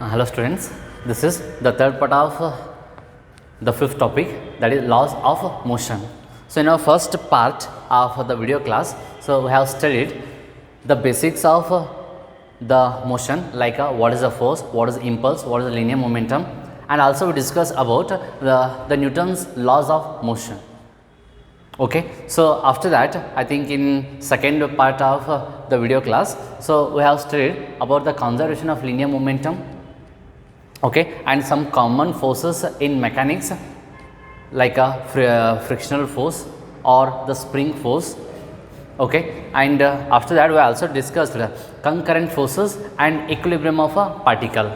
Hello students, this is the third part of the fifth topic, that is laws of motion. So in our first part of the video class, so we have studied the basics of the motion, like what is the force, what is the impulse, what is the linear momentum, and also we discuss about the Newton's laws of motion. Okay, so after that I think in second part of the video class, so we have studied about the conservation of linear momentum, okay, and some common forces in mechanics like a frictional force or the spring force, okay, and after that we also discussed concurrent forces and equilibrium of a particle.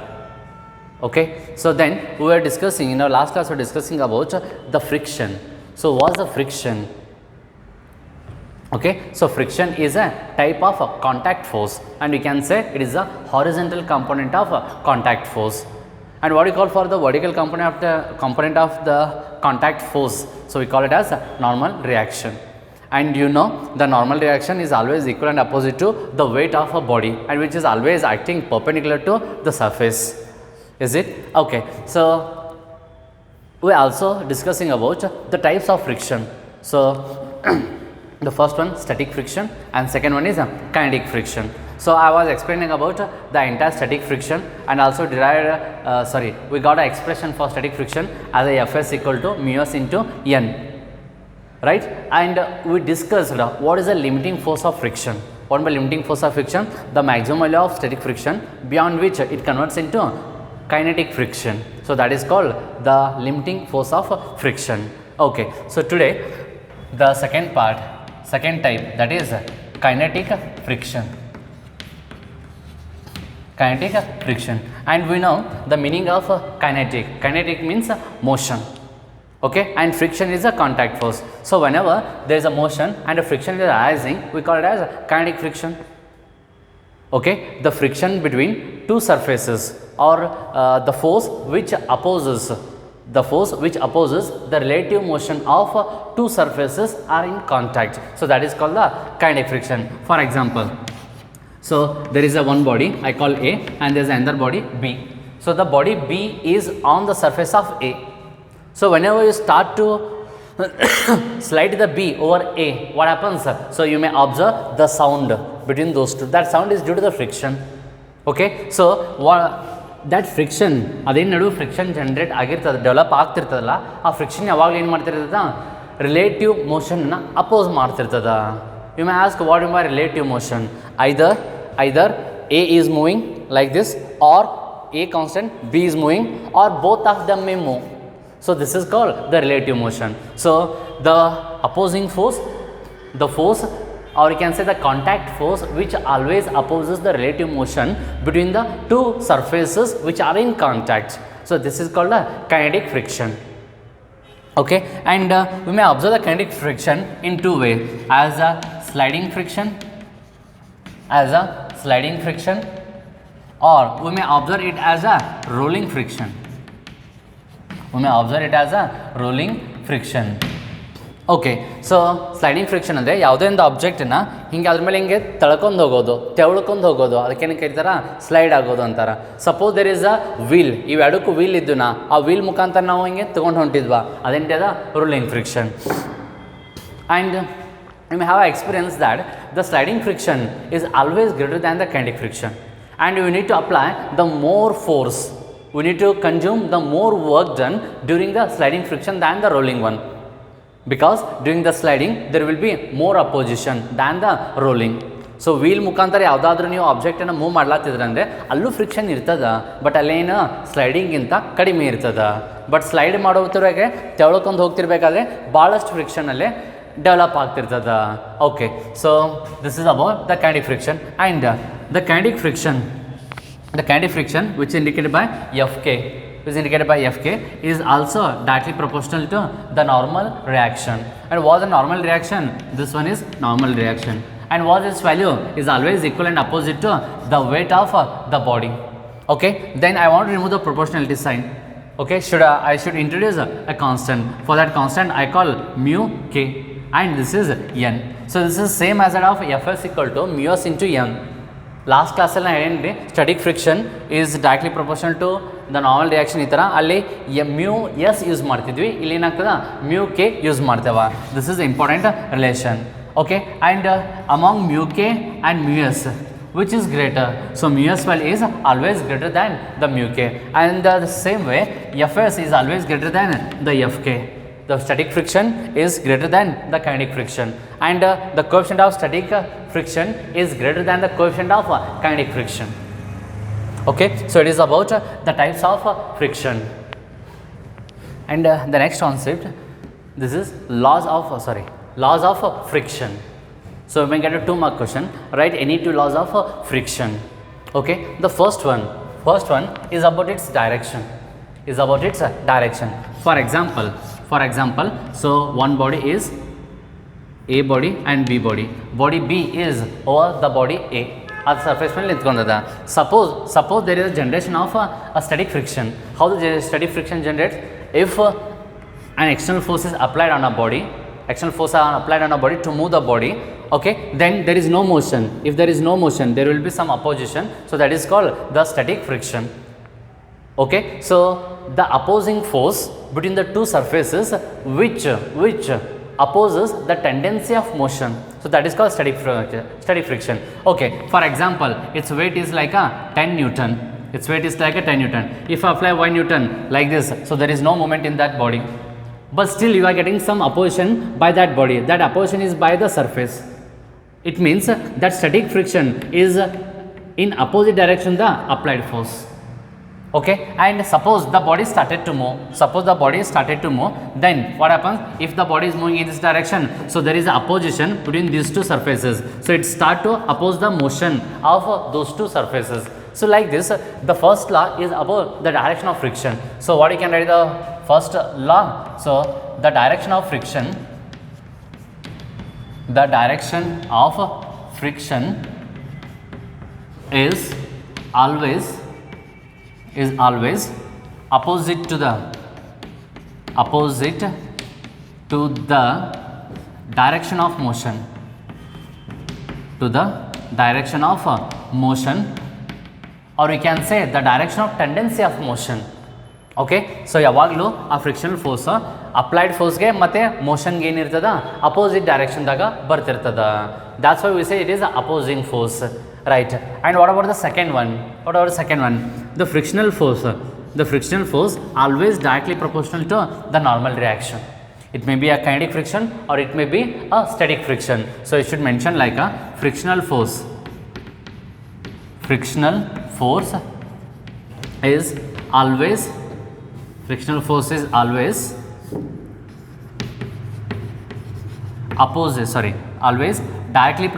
Okay, so then we were discussing in our last class, we were discussing about the friction. So what's the friction? Okay, so friction is a type of contact force, and we can say it is a horizontal component of contact force. And what we call for the vertical component of the contact force, so we call it as a normal reaction. And you know, the normal reaction is always equal and opposite to the weight of a body, and which is always acting perpendicular to the surface. Is it? Okay, so we are also discussing about the types of friction. So the first one static friction and second one is kinetic friction. So I was explaining about the entire static friction, and also derived we got an expression for static friction as a Fs equal to mu s into n, right? And we discussed what is the limiting force of friction. What is the limiting force of friction? The maximum value of static friction beyond which it converts into kinetic friction. So that is called the limiting force of friction. Okay, so today the second type, that is kinetic friction. Kinetic friction, and we know the meaning of kinetic. Kinetic means motion, okay, and friction is a contact force. So whenever there is a motion and a friction is arising, we call it as kinetic friction. Okay, the friction between two surfaces, or the force which opposes the relative motion of two surfaces are in contact. So that is called the kinetic friction. For example, so there is a one body I call A, and there is another body B. So the body B is on the surface of A. So whenever you start to slide the B over A, what happens? So you may observe the sound between those two. That sound is due to the friction. Okay, so that friction, ಅದೇನು friction generate ಆಗಿರ್ತದೆ, develop ಆಗ್ತಿರ್ತದಲ್ಲ, ಆ friction ಯಾವಾಗಲೂ ಏನು ಮಾಡ್ತಿರ್ತದ, relative ಮೋಷನ್ನ oppose ಮಾಡ್ತಿರ್ತದ. You may ask what is my relative motion? Either A is moving like this, or A constant, B is moving, or both of them may move. So this is called the relative motion. So the opposing force, the force, or you can say the contact force which always opposes the relative motion between the two surfaces which are in contact. So this is called a kinetic friction. Okay, and we may observe the kinetic friction in two ways, as a sliding friction, or we may observe it as a rolling friction. Okay, so sliding friction ಅಂದರೆ ಯಾವುದೇ ಒಂದು ಆಬ್ಜೆಕ್ಟನ್ನ ಹಿಂಗೆ ಅದ್ರ ಮೇಲೆ ಹಿಂಗೆ ತಳ್ಕೊಂಡು ಹೋಗೋದು, ತೆವಳ್ಕೊಂಡು ಹೋಗೋದು, ಅದಕ್ಕೇನು ಕರೀತಾರ, ಸ್ಲೈಡ್ ಆಗೋದು ಅಂತಾರೆ. Suppose there is a wheel, ಇವೆರಡಕ್ಕೂ ವೀಲ್ ಇದ್ದು ಆ ವೀಲ್ ಮುಖಾಂತರ ನಾವು ಹಿಂಗೆ ತೊಗೊಂಡು ಹೊಂಟಿದ್ವಾ, ಅದೇಂಟಿದ rolling friction. And you may have experience that the sliding friction is always greater than the kinetic friction, and we need to apply the more force, we need to consume the more work done during the sliding friction than the rolling one, because during the sliding there will be more opposition than the rolling. So wheel ಮುಖಾಂತರ ಯಾವುದಾದ್ರೂ ನೀವು ಆಬ್ಜೆಕ್ಟನ್ನು move ಮಾಡ್ಲಾತಿದ್ರಂದರೆ ಅಲ್ಲೂ friction ಇರ್ತದ, but ಅಲ್ಲೇನು ಸ್ಲೈಡಿಂಗಿಂತ ಕಡಿಮೆ ಇರ್ತದ. But slide ಮಾಡೋದ್ರಾಗೆ ತೆವಳ್ಕೊಂಡು ಹೋಗ್ತಿರ್ಬೇಕಾದ್ರೆ ಭಾಳಷ್ಟು ಫ್ರಿಕ್ಷನಲ್ಲೇ ಡೆವಲಪ್ ಆಗ್ತಿರ್ತದ. Okay, so this is about the kinetic friction, and the kinetic friction which is indicated by Fk is also directly proportional to the normal reaction. And what is the normal reaction? This one is normal reaction, and what its value is always equal and opposite to the weight of the body. Okay, then I want to remove the proportionality sign. Okay, I should introduce a constant. For that constant I call mu k, and this is n. So this is same as that of Fs equal to mu s into n. Last ಕ್ಲಾಸಲ್ಲಿ ನಾನು ಹೇಳಿದ್ರಿ static friction is directly proportional to the normal reaction. ಈ ಥರ ಅಲ್ಲಿ mu S use ಮಾಡ್ತಿದ್ವಿ, ಇಲ್ಲಿ ಏನಾಗ್ತದೆ mu K use ಮಾಡ್ತೇವೆ. This is important relation. Okay, and among mu K and mu S which is greater, so mu s value is always greater than the mu k, and the same way fs is always greater than the fk. The static friction is greater than the kinetic friction, and the coefficient of static friction is greater than the coefficient of kinetic friction. Okay, so it is about the types of friction. And the next concept, this is laws of friction. So we may get a 2 mark question, write any 2 laws of friction. Okay, the first one is about its direction, For example, so one body is A body and B body. Body B is over the body A. At surface ಮೇಲೆ ನಿಂತ್ಕೊಂಡದ. Suppose there is a generation of a static friction. How the static friction generates? If an external force is applied on a body, to move the body, okay, then there is no motion. If there is no motion, there will be some opposition, so that is called the static friction. Okay, so the opposing force between the 2 surfaces which opposes the tendency of motion, so that is called static friction. Okay, for example, its weight is like a 10 Newton. If I apply 1 Newton like this, so there is no moment in that body, but still you are getting some opposition by that body. That opposition is by the surface. It means that static friction is in opposite direction the applied force. Okay, and suppose the body started to move, then what happens? If the body is moving in this direction, so there is opposition between these 2 surfaces, so it start to oppose the motion of those 2 surfaces. So like this, the first law is about the direction of friction. So what you can write the first law? So the direction of friction is always opposite to the direction of motion, or we can say the direction of tendency of motion. Okay, so ಯಾವಾಗಲೂ ಆ frictional force applied ಫೋರ್ಸ್ಗೆ ಮತ್ತು ಮೋಷನ್ಗೆ ಏನಿರ್ತದ opposite ಡೈರೆಕ್ಷನ್ದಾಗ ಬರ್ತಿರ್ತದ. That's why we say it is opposing force, right. And what about the second one? The frictional force always directly proportional to the normal reaction. It may be a kinetic friction or it may be a static friction. So you should mention like a frictional force is always always directly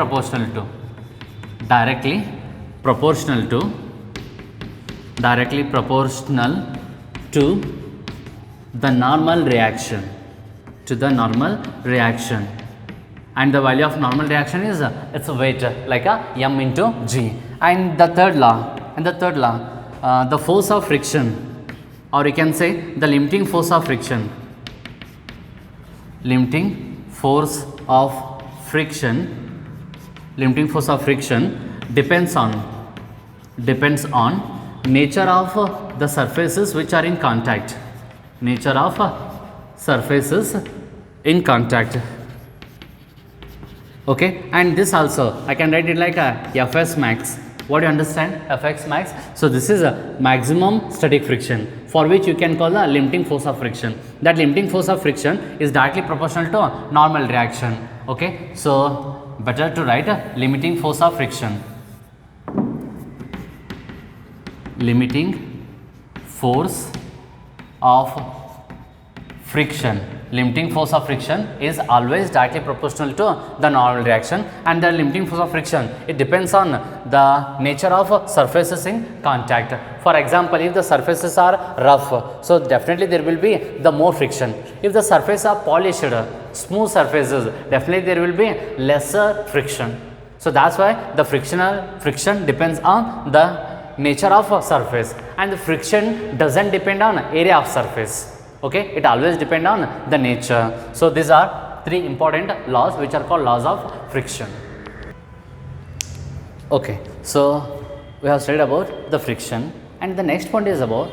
proportional to the normal reaction, and the value of normal reaction is its weight, like a m into g. And the third law, the force of friction, or you can say the limiting force of friction. Limiting force of friction depends on nature of the surfaces which are in contact. Okay, and this also I can write it like a Fs max. What do you understand? Fx max. So this is a maximum static friction, for which you can call the limiting force of friction. That limiting force of friction is directly proportional to normal reaction. Okay, so better to write a limiting force of friction. Limiting force of friction is always directly proportional to the normal reaction, and the limiting force of friction, it depends on the nature of surfaces in contact. For example, if the surfaces are rough, so definitely there will be the more friction. If the surfaces are polished, smooth surfaces, definitely there will be lesser friction. So that's why the friction depends on the nature of a surface, and the friction doesn't depend on area of surface. Okay, it always depend on the nature. So these are 3 important laws which are called laws of friction. Okay, So we have studied about the friction, and the next point is about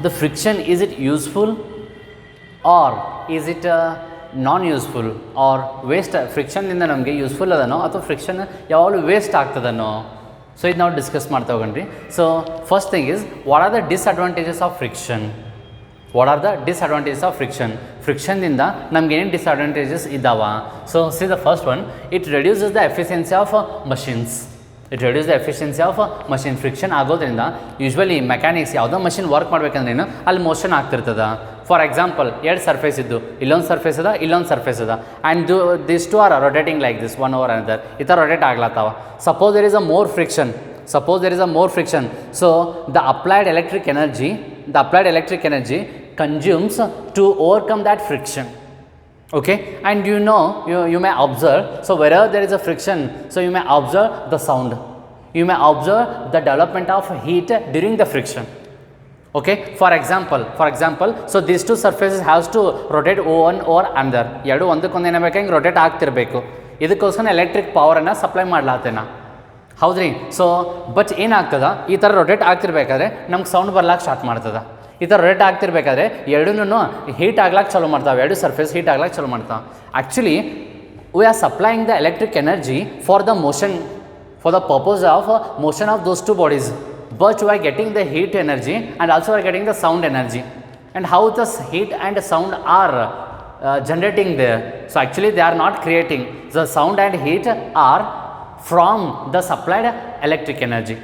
the friction. Is it useful or is it non useful or waste? ಫ್ರಿಕ್ಷನ್ನಿಂದ ನಮಗೆ useful ಅದನೋ ಅಥವಾ friction ಯಾವಾಗಲೂ waste ಆಗ್ತದನೋ? So ಇದು ನಾವು discuss ಮಾಡ್ತಾ ಹೋಗೋಣ್ರಿ. So first thing is, what are the disadvantages of friction? What are the disadvantages of friction? ಫ್ರಿಕ್ಷನ್ನಿಂದ ನಮ್ಗೆ ಏನೇನು ಡಿಸ್ಅಡ್ವಾಂಟೇಜಸ್ ಇದ್ದಾವ? So see the first one, it reduces the efficiency of machines. It reduce the efficiency of machine. Friction ಆಗೋದ್ರಿಂದ usually mechanics ಯಾವುದೋ machine work ಮಾಡ್ಬೇಕಂದ್ರೇನು ಅಲ್ಲಿ motion ಆಗ್ತಿರ್ತದ. For example, ಎರಡು ಸರ್ಫೇಸ್ ಇದ್ದು, ಇಲ್ಲೊಂದು ಸರ್ಫೇಸ್ ಅದ, ಇಲ್ಲೊಂದು ಸರ್ಫೇಸ್ ಅದ, and this two are rotating like this one over another. ಈ ಥರ ರೊಟೇಟ್ ಆಗ್ಲತ್ತಾವ. Suppose there is a more friction, so the applied electric energy consumes to overcome that friction. Okay, and you may observe, so wherever there is a friction, so you may observe the sound, you may observe the development of heat during the friction. Okay, for example, so these two surfaces has to rotate one or another. ಎರಡು ಒಂದಕ್ಕೊಂದು ಏನಾಗಬೇಕು, ಹಿಂಗೆ rotate ಆಗ್ತಿರಬೇಕು. ಇದಕ್ಕೋಸ್ಕರ electric ಪವರನ್ನು supply ಮಾಡ್ಲಾತೇನ, ಹೌದ್ರಿ? So but ಏನಾಗ್ತದ, ಈ ಥರ rotate ಆಗ್ತಿರ್ಬೇಕಾದ್ರೆ ನಮ್ಗೆ ಸೌಂಡ್ ಬರ್ಲಾಕ್ಕೆ ಸ್ಟಾರ್ಟ್ ಮಾಡ್ತದೆ. ಈ ಥರ ರೇಟ್ ಆಗ್ತಿರ್ಬೇಕಾದ್ರೆ ಎರಡೂ ಹೀಟ್ ಆಗ್ಲಾಕ್ಕೆ ಚಾಲೂ ಮಾಡ್ತಾವೆ, ಎರಡು ಸರ್ಫೇಸ್ ಹೀಟ್ ಆಗ್ಲಾಕ್ಕೆ ಚಾಲೂ ಮಾಡ್ತಾವೆ. Actually we are supplying the electric energy for the motion, for the purpose of motion of those two bodies, but we are getting the heat energy and also are getting the sound energy. And how the heat and sound are generating there? So actually they are not creating. The sound and heat are from the supplied electric energy.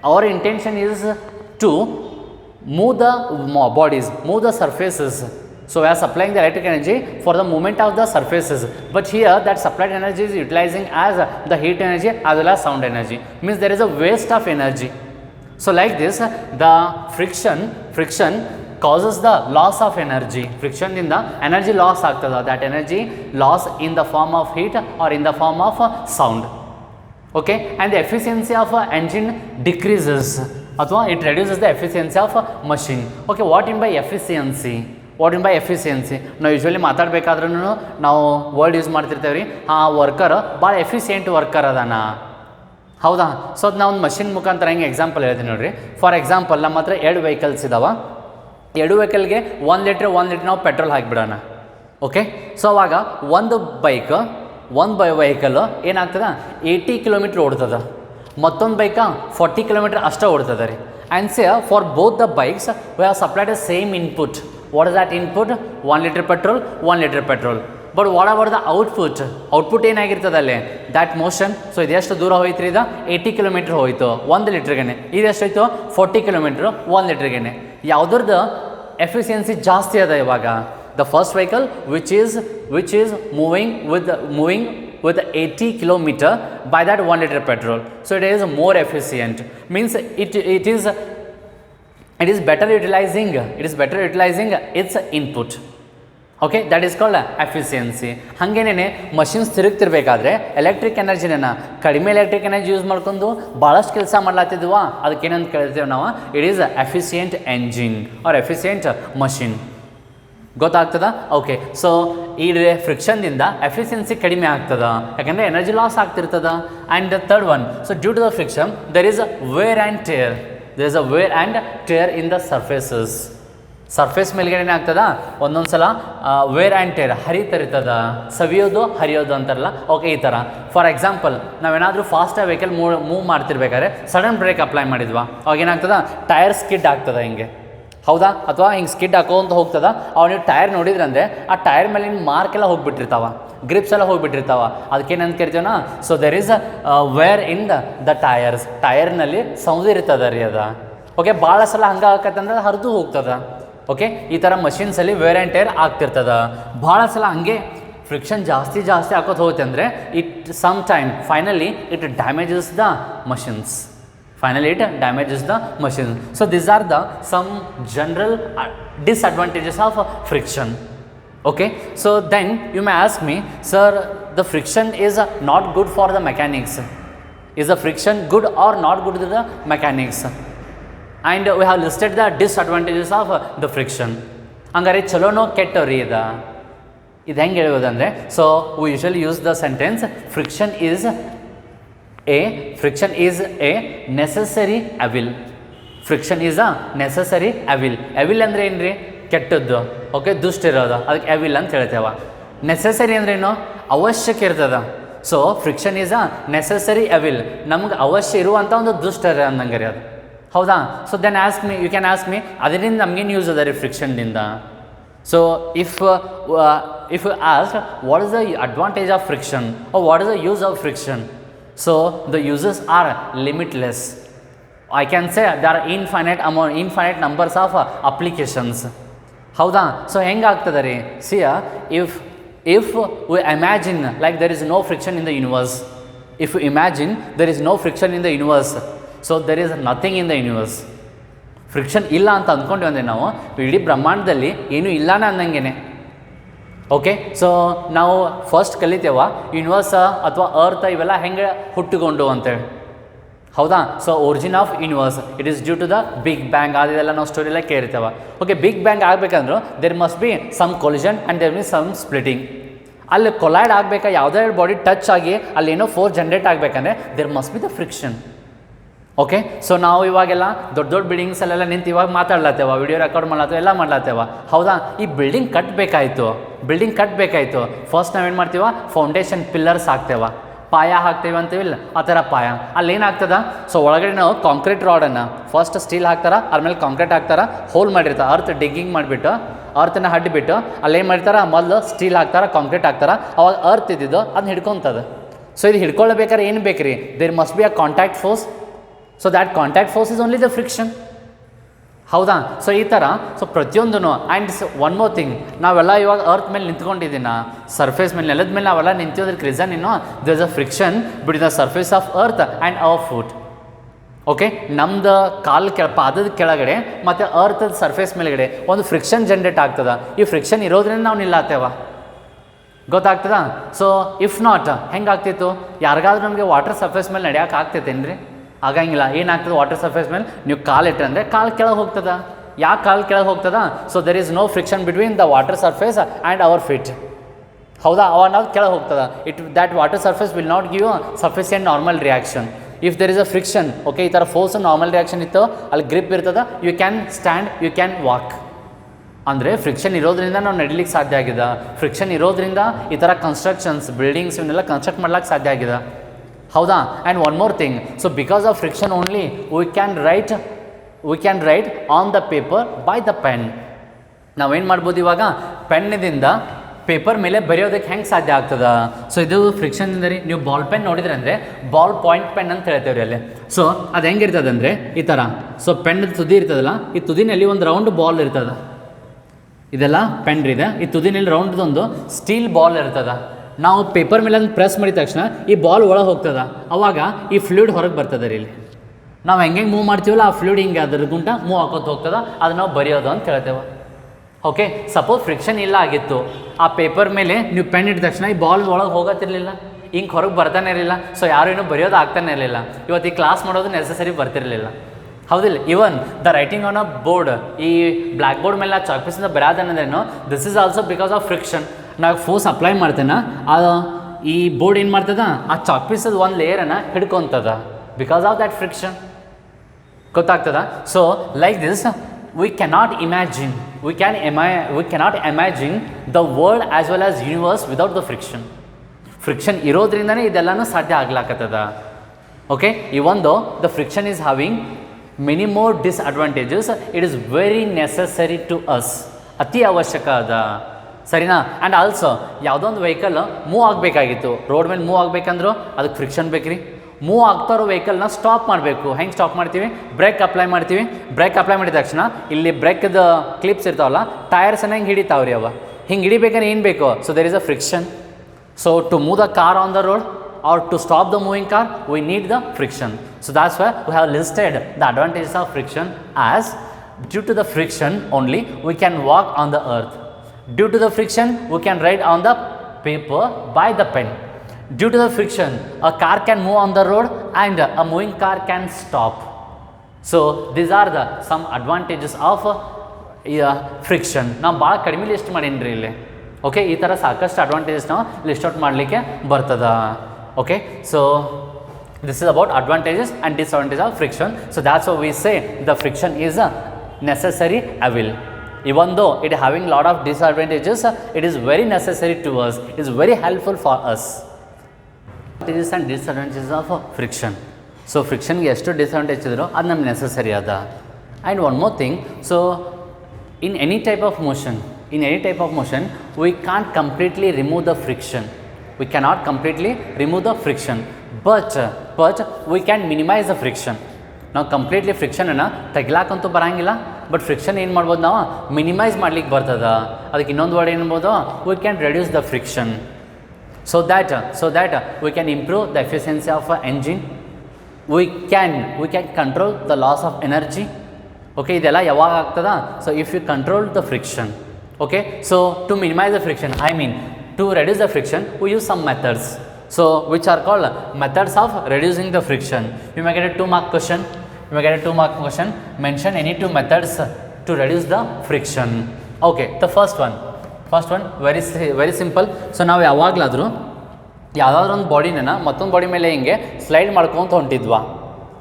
Our intention is to move the bodies, move the surfaces. So we are supplying the electric energy for the movement of the surfaces, but here that supplied energy is utilizing as the heat energy as well as sound energy. Means there is a waste of energy. So like this, the friction causes the loss of energy. Friction in the energy loss ಆಗ್ತದ. That energy loss in the form of heat or in the form of sound. Okay, and the efficiency of engine decreases, ಅಥವಾ it reduces the efficiency of machine. Okay, what in by efficiency? ನಾವು usually ಮಾತಾಡಬೇಕಾದ್ರೂ ನಾವು word use ಮಾಡ್ತಿರ್ತೇವೆ ರೀ. Worker ಭಾಳ efficient worker ಅದಾನ, ಹೌದಾ? So ಅದು ನಾವು ಒಂದು ಮಷಿನ್ ಮುಖಾಂತರ ಹೆಂಗೆ ಎಕ್ಸಾಂಪಲ್ ಹೇಳ್ತೀನಿ ನೋಡಿರಿ. ಫಾರ್ ಎಕ್ಸಾಂಪಲ್, ನಮ್ಮ ಹತ್ರ 2 ವೆಹಿಕಲ್ಸ್ ಇದಾವೆ. 2 ವೆಹಿಕಲ್ಗೆ 1 ಲೀಟ್ರ್ ನಾವು ಪೆಟ್ರೋಲ್ ಹಾಕಿಬಿಡೋಣ. ಓಕೆ, ಸೊ ಅವಾಗ ಒಂದು ವೆಹಿಕಲ್ ಏನಾಗ್ತದೆ, 80 ಕಿಲೋಮೀಟ್ರ್ ಓಡ್ತದೆ, ಮತ್ತೊಂದು ಬೈಕ 40 ಕಿಲೋಮೀಟ್ರ್ ಅಷ್ಟೇ ಓಡ್ತದೆ ರೀ. And say for both the bikes we have supplied the same input. What is that input? 1 litre petrol. But what about the output ಏನಾಗಿರ್ತದೆ ಅಲ್ಲಿ? That motion. ಸೊ ಇದೆಷ್ಟು ದೂರ ಹೋಯ್ತು ರೀ? 80 ಕಿಲೋಮೀಟ್ರ್ ಹೋಯಿತು 1 ಲೀಟ್ರಿಗೇನೆ. ಇದೆಷ್ಟಾಯಿತು? 40 ಕಿಲೋಮೀಟ್ರ್ 1 ಲೀಟ್ರಿಗೇನೆ. ಯಾವುದ್ರದ್ದು ಎಫಿಷಿಯನ್ಸಿ ಜಾಸ್ತಿ ಅದ ಇವಾಗ? The first vehicle which is moving with 80 kilometer by that 1 liter petrol. So it is more efficient. Means it is better utilizing its input. Okay, that is called efficiency. ಹಂಗೇನೆ machines ತಿರುಗ್ತಿರ್ಬೇಕಾದ್ರೆ electric ಎನರ್ಜಿನ ಕಡಿಮೆ electric energy use ಮಾಡ್ಕೊಂಡು ಭಾಳಷ್ಟು ಕೆಲಸ ಮಾಡ್ಲಾತಿದ್ವಾ, ಅದಕ್ಕೇನಂತ ಕೇಳ್ತೇವೆ ನಾವು? It is efficient engine or efficient machine. ಗೊತ್ತಾಗ್ತದ? Okay, so ಈ ಫ್ರಿಕ್ಷನ್ದಿಂದ ಎಫಿಷಿಯನ್ಸಿ ಕಡಿಮೆ ಆಗ್ತದ, ಯಾಕಂದರೆ ಎನರ್ಜಿ ಲಾಸ್ ಆಗ್ತಿರ್ತದ. And the third one, so due to the friction there is a wear and tear in the surfaces. Surface ಮೇಲ್ಗಡೆ ಏನಾಗ್ತದ, ಒಂದೊಂದು ಸಲ ವೇರ್ ಆ್ಯಂಡ್ ಟೇರ್ ಹರಿತದ, ಸವಿಯೋದು ಹರಿಯೋದು ಅಂತಾರಲ್ಲ. ಓಕೆ, ಈ ಥರ. ಫಾರ್ ಎಕ್ಸಾಂಪಲ್, ನಾವೇನಾದರೂ ಫಾಸ್ಟಾಗಿ ವೆಹಿಕಲ್ ಮೂವ್ ಮಾಡ್ತಿರ್ಬೇಕಾದ್ರೆ ಸಡನ್ ಬ್ರೇಕ್ ಅಪ್ಲೈ ಮಾಡಿದ್ವಾ, ಅವಾಗ ಏನಾಗ್ತದ, ಟೈರ್ ಸ್ಕಿಡ್ ಆಗ್ತದ ಹಿಂಗೆ, ಹೌದಾ? ಅಥವಾ ಹಿಂಗೆ ಸ್ಕಿಡ್ ಹಾಕೋಂತ ಹೋಗ್ತದ. ಅವಾಗ ನೀವು ಟೈರ್ ನೋಡಿದ್ರಂದರೆ ಆ ಟೈರ್ ಮೇಲಿನ ಮಾರ್ಕ್ ಎಲ್ಲ ಹೋಗಿಬಿಟ್ಟಿರ್ತಾವ, ಗ್ರಿಪ್ಸ್ ಎಲ್ಲ ಹೋಗಿಬಿಟ್ಟಿರ್ತಾವ. ಅದಕ್ಕೇನಂತ ಕರಿತೀವನ? So there is wear in the ಟೈರ್ನಲ್ಲಿ ಸೌದಿರ್ತದ ರೀ ಅದ. ಓಕೆ, ಭಾಳ ಸಲ ಹಂಗೆ ಹಾಕತ್ತಂದ್ರೆ ಹರಿದು ಹೋಗ್ತದ. ಓಕೆ, ಈ ಥರ ಮಷಿನ್ಸಲ್ಲಿ ವೇರ್ ಆ್ಯಂಡ್ ಟೈರ್ ಆಗ್ತಿರ್ತದ. ಭಾಳ ಸಲ ಹಂಗೆ ಫ್ರಿಕ್ಷನ್ ಜಾಸ್ತಿ ಹಾಕೋದು ಹೋಗುತ್ತೆ ಅಂದರೆ it some time finally it damages the machines. So these are the some general disadvantages of friction. Okay, so then you may ask me, sir, the friction is not good for the mechanics. Is the friction good or not good to the mechanics? And we have listed the disadvantages of the friction. ಹಂಗಾರೆ ಚಲೋನೋ ಕೆಟ್ಟವ್ರಿ ಇದು ಹೆಂಗೆ ಹೇಳ್ಬೋದಂದರೆ, so we usually use the sentence friction is A, friction is a necessary evil. Friction is a necessary evil. Evil ಅಂದರೆ ಏನು ರೀ? ಕೆಟ್ಟದ್ದು. Okay, ದುಷ್ಟ ಇರೋದು, ಅದಕ್ಕೆ ಎವಿಲ್ ಅಂತ ಹೇಳ್ತೇವೆ. ನೆಸಸರಿ ಅಂದ್ರೇನು? ಅವಶ್ಯಕ ಇರ್ತದ. So friction is a necessary evil. ನಮ್ಗೆ ಅವಶ್ಯ ಇರುವಂಥ ಒಂದು ದುಷ್ಟ ಅಂದಂಗೆ ರೀ ಅದು. ಹೌದಾ? So then ask me, you can ask me, ಅದರಿಂದ ನಮಗೇನು ಯೂಸ್ ಅದ ರೀ ಫ್ರಿಕ್ಷನ್ನಿಂದ? So if you ask what is the advantage of friction or what is the use of friction? So the uses are limitless. I can say there are infinite numbers of applications. ಹೌದಾ? So ಹೆಂಗಾಗ್ತದೆ ರೀ? C if we imagine like there is no friction in the universe, if you imagine there is no friction in the universe, so there is nothing in the universe. Friction ಇಲ್ಲ ಅಂತ ಅಂದ್ಕೊಂಡ್ವಿ ಅಂದರೆ ನಾವು ಇಡೀ ಬ್ರಹ್ಮಾಂಡದಲ್ಲಿ ಏನೂ ಇಲ್ಲನೇ ಅಂದಂಗೆ. Okay, so ನಾವು first ಕಲಿತೇವ ಯೂನಿವರ್ಸ ಅಥವಾ ಅರ್ತ್ ಇವೆಲ್ಲ ಹೆಂಗೆ ಹುಟ್ಟಿಕೊಂಡು ಅಂತೇಳಿ. ಹೌದಾ? So origin of universe it is due to the big bang. ಅದೆಲ್ಲ ನಾವು ಸ್ಟೋರಿ ಎಲ್ಲ ಕೇಳಿರ್ತೇವೆ. ಓಕೆ, ಬಿಗ್ ಬ್ಯಾಂಗ್ ಆಗಬೇಕಂದ್ರೂ there must be some collision and there means some splitting. ಅಲ್ಲಿ ಕೊಲೈಡ್ ಆಗಬೇಕಾ, ಯಾವುದೇ ಬಾಡಿ ಟಚ್ ಆಗಿ ಅಲ್ಲಿ ಏನೋ ಫೋರ್ಸ್ ಜನ್ರೇಟ್ ಆಗಬೇಕಂದ್ರೆ there must be the friction. Okay, so ನಾವು ಇವಾಗೆಲ್ಲ ದೊಡ್ಡ ದೊಡ್ಡ ಬಿಲ್ಡಿಂಗ್ಸಲ್ಲೆಲ್ಲ ನಿಂತು ಇವಾಗ ಮಾತಾಡ್ಲತ್ತೇವ, ವಿಡಿಯೋ ರೆಕಾರ್ಡ್ ಮಾಡ್ಲತ್ತೇವೆ, ಎಲ್ಲ ಮಾಡ್ಲತ್ತೇವ. ಹೌದಾ? ಈ ಬಿಲ್ಡಿಂಗ್ ಕಟ್ಟಬೇಕಾಯ್ತು ಫಸ್ಟ್ ನಾವೇನು ಮಾಡ್ತೀವ? ಫೌಂಡೇಶನ್ ಪಿಲ್ಲರ್ಸ್ ಹಾಕ್ತೇವ, ಪಾಯ ಹಾಕ್ತೇವೆ ಅಂತೀವಿಲ್ಲ, ಆ ಥರ ಪಾಯ. ಅಲ್ಲೇನಾಗ್ತದ? ಸೊ ಒಳಗಡೆ ನಾವು ಕಾಂಕ್ರೀಟ್ ರಾಡನ್ನು ಫಸ್ಟ್ ಸ್ಟೀಲ್ ಹಾಕ್ತಾರೆ, ಆಮೇಲೆ ಕಾಂಕ್ರೀಟ್ ಹಾಕ್ತಾರೆ, ಹೋಲ್ ಮಾಡಿರ್ತಾರೆ, ಅರ್ತ್ ಡಿಗ್ಗಿಂಗ್ ಮಾಡಿಬಿಟ್ಟು ಅರ್ತನ್ನ ಹಡ್ಡಿಬಿಟ್ಟು ಅಲ್ಲೇನು ಮಾಡ್ತಾರೆ? ಮೊದಲು ಸ್ಟೀಲ್ ಹಾಕ್ತಾರೆ, ಕಾಂಕ್ರೀಟ್ ಹಾಕ್ತಾರೆ, ಅವಾಗ ಅರ್ತ್ ಇದ್ದಿದ್ದು ಅದನ್ನ ಹಿಡ್ಕೊತದ. ಸೊ ಇದು ಹಿಡ್ಕೊಳ್ಬೇಕಾದ್ರೆ ಏನು ಬೇಕು ರೀ? There must be a contact force. So that contact force is only the friction. ಹೌದಾ? ಸೊ ಈ ಥರ ಸೊ ಪ್ರತಿಯೊಂದೂ. ಆ್ಯಂಡ್ ಒನ್ ಮೋರ್ ಥಿಂಗ್, ನಾವೆಲ್ಲ ಇವಾಗ ಅರ್ತ್ ಮೇಲೆ ನಿಂತ್ಕೊಂಡಿದ್ದೀನ, ಸರ್ಫೇಸ್ ಮೇಲೆ, ನೆಲದ ಮೇಲೆ ನಾವೆಲ್ಲ ನಿಂತಿರೋದಕ್ಕೆ ರೀಸನ್ ಏನು? There is a friction between the surface of earth and our foot. Okay, ನಮ್ದು ಪಾದದ ಕೆಳಗಡೆ ಮತ್ತು ಅರ್ಥದ ಸರ್ಫೇಸ್ ಮೇಲೆಗಡೆ ಒಂದು ಫ್ರಿಕ್ಷನ್ ಜನ್ರೇಟ್ ಆಗ್ತದೆ. ಈ ಫ್ರಿಕ್ಷನ್ ಇರೋದ್ರಿಂದ ನಾವು ನಿಲ್ಲತ್ತೇವ. ಗೊತ್ತಾಗ್ತದ? ಸೊ ಇಫ್ ನಾಟ್ ಹೆಂಗಾಗ್ತಿತ್ತು? ಯಾರಿಗಾದ್ರೂ ನಮಗೆ ವಾಟರ್ ಸರ್ಫೇಸ್ ಮೇಲೆ ನಡೆಯೋಕೆ ಆಗ್ತೈತೇನು ರೀ? ಆಗಂಗಿಲ್ಲ. ಏನಾಗ್ತದೆ? ವಾಟರ್ ಸರ್ಫೇಸ್ ಮೇಲೆ ನೀವು ಕಾಲು ಇಟ್ಟಂದರೆ ಕಾಲು ಕೆಳಗೆ ಹೋಗ್ತದ. ಯಾಕೆ ಕಾಲು ಕೆಳಗೆ ಹೋಗ್ತದ? So there is no friction between the water surface and our feet. ಹೌದಾ? ಅವಾಗ ನಾವು ಕೆಳಗೆ ಹೋಗ್ತದ. That water surface will not give sufficient normal reaction. If there is a friction, okay, ಈ ಥರ ಫೋರ್ಸ್ ನಾರ್ಮಲ್ ರಿಯಾಕ್ಷನ್ ಇತ್ತು, ಅಲ್ಲಿ ಗ್ರಿಪ್ ಇರ್ತದೆ, you can stand, you can walk. ಅಂದರೆ ಫ್ರಿಕ್ಷನ್ ಇರೋದ್ರಿಂದ ನಾವು ನಡಿಲಿಕ್ಕೆ ಸಾಧ್ಯ ಆಗಿದೆ. ಫ್ರಿಕ್ಷನ್ ಇರೋದ್ರಿಂದ ಈ ಥರ ಕನ್ಸ್ಟ್ರಕ್ಷನ್ಸ್, ಬಿಲ್ಡಿಂಗ್ಸ್ ಇವನ್ನೆಲ್ಲ ಕನ್ಸ್ಟ್ರಕ್ಟ್ ಮಾಡ್ಲಿಕ್ಕೆ ಸಾಧ್ಯ ಆಗಿದೆ. ಹೌದಾ? And one more thing, so because of friction only we can write on the paper by the pen. ನಾವೇನು ಮಾಡ್ಬೋದು ಇವಾಗ? ಪೆನ್ನಿಂದ ಪೇಪರ್ ಮೇಲೆ ಬರೆಯೋದಕ್ಕೆ ಹೆಂಗೆ ಸಾಧ್ಯ ಆಗ್ತದೆ? ಸೊ ಇದು ಫ್ರಿಕ್ಷನ್ನಿಂದ ರೀ. ನೀವು ಬಾಲ್ ಪೆನ್ ನೋಡಿದ್ರೆ ಅಂದರೆ ಬಾಲ್ ಪಾಯಿಂಟ್ ಪೆನ್ ಅಂತ ಹೇಳ್ತೇವೆ ರೀ ಅಲ್ಲಿ. ಸೊ ಅದು ಹೆಂಗಿರ್ತದೆ ಅಂದರೆ ಈ ಥರ. ಸೊ ಪೆನ್ ತುದಿ ಇರ್ತದಲ್ಲ, ಈ ತುದಿನಲ್ಲಿ ಒಂದು ರೌಂಡ್ ಬಾಲ್ ಇರ್ತದೆ. ಇದೆಲ್ಲ ಪೆನ್ ಇದೆ. ಈ ತುದಿನಲ್ಲಿ ರೌಂಡ್ದೊಂದು ಸ್ಟೀಲ್ ಬಾಲ್ ಇರ್ತದೆ. ನಾವು ಪೇಪರ್ ಮೇಲೆ ಪ್ರೆಸ್ ಮಾಡಿದ ತಕ್ಷಣ ಈ ಬಾಲ್ ಒಳಗೆ ಹೋಗ್ತದೆ. ಅವಾಗ ಈ ಫ್ಲೂಯಿಡ್ ಹೊರಗೆ ಬರ್ತದೆ ರೀ. ಇಲ್ಲಿ ನಾವು ಹೆಂಗೆ ಮೂವ್ ಮಾಡ್ತೀವಲ್ಲ, ಆ ಫ್ಲೂಯಿಡ್ ಹಿಂಗೆ ಅದ್ರ ಗುಂಟ ಮೂವ್ ಹಾಕೋತ ಹೋಗ್ತದೆ. ಅದು ನಾವು ಬರೆಯೋದು ಅಂತ ಹೇಳ್ತೇವೆ. ಓಕೆ, ಸಪೋಸ್ ಫ್ರಿಕ್ಷನ್ ಇಲ್ಲ ಆಗಿತ್ತು, ಆ ಪೇಪರ್ ಮೇಲೆ ನೀವು ಪೆನ್ ಇಟ್ಟ ತಕ್ಷಣ ಈ ಬಾಲ್ ಒಳಗೆ ಹೋಗತ್ತಿರಲಿಲ್ಲ, ಹಿಂಗೆ ಹೊರಗೆ ಬರ್ತಾನೆ ಇರಲಿಲ್ಲ. ಸೊ ಯಾರು ಏನೂ ಬರೆಯೋದು ಆಗ್ತಾನೆ ಇರಲಿಲ್ಲ. ಇವತ್ತು ಈ ಕ್ಲಾಸ್ ಮಾಡೋದು ನೆಸಸರಿ ಬರ್ತಿರಲಿಲ್ಲ. ಹೌದಿಲ್ಲ? Even the writing on a board, ಈ ಬ್ಲ್ಯಾಕ್ ಬೋರ್ಡ್ ಮೇಲೆ ಚಾಕ್ ಪೀಸಿಂದ ಬರೆಯೋದನ್ನೋದೇನು, this is also because of friction. ನಾವು ಫೋರ್ಸ್ ಅಪ್ಲೈ ಮಾಡ್ತೇನೆ, ಈ ಬೋರ್ಡ್ ಏನು ಮಾಡ್ತದ? ಆ ಚಾಕ್ ಪೀಸದ ಒಂದು ಲೇಯರನ್ನು ಹಿಡ್ಕೊತದ ಬಿಕಾಸ್ ಆಫ್ ದ್ಯಾಟ್ ಫ್ರಿಕ್ಷನ್. ಗೊತ್ತಾಗ್ತದ? So like this we cannot imagine the world as well as universe without the friction. Friction ಇರೋದ್ರಿಂದನೇ ಇದೆಲ್ಲನೂ ಸಾಧ್ಯ ಆಗ್ಲಾಕತ್ತದ. Okay, even though the friction is having many more disadvantages, it is very necessary to us. ಅತಿ ಅವಶ್ಯಕ ಅದ, ಸರಿನಾ? And also ಯಾವುದೋ ಒಂದು ವೆಹಿಕಲ್ ಮೂವ್ ಆಗಬೇಕಾಗಿತ್ತು, ರೋಡ್ ಮೇಲೆ ಮೂವ್ ಆಗಬೇಕಂದ್ರೂ ಅದಕ್ಕೆ ಫ್ರಿಕ್ಷನ್ ಬೇಕ್ರಿ. ಮೂವ್ ಆಗ್ತಾ ಇರೋ ವೆಹಿಕಲ್ನ ಸ್ಟಾಪ್ ಮಾಡಬೇಕು. ಹೆಂಗೆ ಸ್ಟಾಪ್ ಮಾಡ್ತೀವಿ? ಬ್ರೇಕ್ ಅಪ್ಲೈ ಮಾಡ್ತೀವಿ. ಬ್ರೇಕ್ ಅಪ್ಲೈ ಮಾಡಿದ ತಕ್ಷಣ ಇಲ್ಲಿ ಬ್ರೇಕ್ದ ಕ್ಲಿಪ್ಸ್ ಇರ್ತಾವಲ್ಲ, ಟೈರ್ಸನ್ನ ಹೆಂಗೆ ಹಿಡಿತಾವ್ರಿ ಅವ. ಹಿಂಗೆ ಹಿಡಿಬೇಕಾದ್ರೆ ಏನು ಬೇಕು? So there is a friction. So to move the car on the road or to stop the moving car, we need the friction. So that's why we have listed the advantages of friction as due to the friction only we can walk on the earth. Due to the friction we can write on the paper by the pen. Due to the friction a car can move on the road and a moving car can stop. So these are the some advantages of friction. ನಾವು ಭಾಳ ಕಡಿಮೆ list ಮಾಡೀನಿ ಇಲ್ಲಿ. Okay, ಈ ಥರ ಸಾಕಷ್ಟು advantages ನಾವು list out ಮಾಡಲಿಕ್ಕೆ ಬರ್ತದ. Okay, so This is about advantages and disadvantages of friction. So that's why we say the friction is a necessary evil. Even though it having lot of disadvantages, it is very necessary to us. It is very helpful for us. Advantages and disadvantages of friction. So friction ಗೆ ಎಷ್ಟು disadvantage ಇದ್ರೋ ಅದು ನಮ್ಗೆ necessary ಅದ. And one more thing, so in any type of motion we can't completely remove the friction. We cannot completely remove the friction, but we can minimize the friction. ನಾವು completely ಫ್ರಿಕ್ಷನನ್ನು ತೆಗ್ಲಾಕಂತೂ ಬರೋಂಗಿಲ್ಲ, but friction ಏನು ಮಾಡ್ಬೋದು, ನಾವು minimise ಮಾಡ್ಲಿಕ್ಕೆ ಬರ್ತದ. ಅದಕ್ಕೆ ಇನ್ನೊಂದು word ಏನ್ಬೋದು, we can reduce the friction so that we can improve the efficiency of an engine. We can control the loss of energy. Okay, ಇದೆಲ್ಲ ಯಾವಾಗ ಆಗ್ತದ? So if you control the friction. Okay, so to minimize the friction, I mean to reduce the friction, we use some methods, so which are called methods of reducing the friction. You may get a 2-mark question. Mention any 2 methods to reduce the friction. Okay, the first one very simple. So ನಾವು ಯಾವಾಗಲಾದರೂ ಯಾವುದಾದ್ರೂ ಒಂದು ಬಾಡಿನ ಮತ್ತೊಂದು body ಮೇಲೆ ಹಿಂಗೆ slide ಮಾಡ್ಕೊತ ಹೊಂಟಿದ್ವಾ,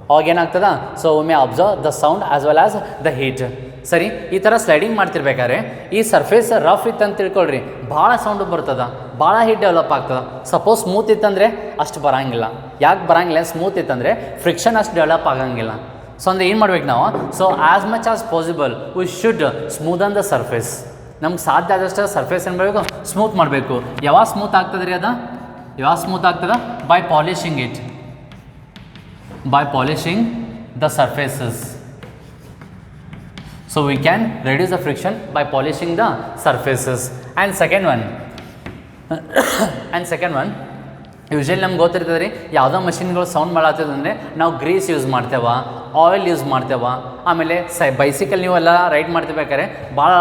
ಅವಾಗ ಏನಾಗ್ತದ? ಸೊ ಒಮ್ಮೆ observe the sound as well as the heat. ಸರಿ, ಈ ಥರ ಸ್ಲೈಡಿಂಗ್ ಮಾಡ್ತಿರ್ಬೇಕಾದ್ರೆ ಈ ಸರ್ಫೇಸ್ ರಫ್ ಇತ್ತು ಅಂತ ತಿಳ್ಕೊಳ್ರಿ, ಭಾಳ ಸೌಂಡು ಬರ್ತದ, ಭಾಳ ಹೀಟ್ ಡೆವಲಪ್ ಆಗ್ತದೆ. ಸಪೋಸ್ ಸ್ಮೂತ್ ಇತ್ತಂದರೆ ಅಷ್ಟು ಬರೋಂಗಿಲ್ಲ. ಯಾಕೆ ಬರೋಂಗಿಲ್ಲ? ಸ್ಮೂತ್ ಇತ್ತಂದರೆ ಫ್ರಿಕ್ಷನ್ ಅಷ್ಟು ಡೆವಲಪ್ ಆಗಂಗಿಲ್ಲ. ಸೊ ಅಂದರೆ ಏನು ಮಾಡ್ಬೇಕು ನಾವು? So as much as possible we should smoothen the surface. ನಮ್ಗೆ ಸಾಧ್ಯ ಆದಷ್ಟು ಸರ್ಫೇಸ್ ಏನು ಮಾಡಬೇಕು? ಸ್ಮೂತ್ ಮಾಡಬೇಕು. ಯಾವಾಗ ಸ್ಮೂತ್ ಆಗ್ತದೆ ರೀ? ಯಾವಾಗ ಸ್ಮೂತ್ ಆಗ್ತದೆ? By polishing it, by polishing the surfaces. So we can reduce the friction by polishing the surfaces. And second one usually ನಮ್ಗೆ ಗೊತ್ತಿರ್ತದೆ ರೀ, ಯಾವುದೋ ಮಷಿನ್ಗಳು ಸೌಂಡ್ ಮಾಡತ್ತದಂದರೆ ನಾವು ಗ್ರೀಸ್ ಯೂಸ್ ಮಾಡ್ತೇವೆ, ಆಯಿಲ್ ಯೂಸ್ ಮಾಡ್ತೇವೆ. ಆಮೇಲೆ ಬೈಸಿಕಲ್ ನೀವೆಲ್ಲ ರೈಡ್ ಮಾಡ್ತಿರ್ಬೇಕಾದ್ರೆ ಭಾಳ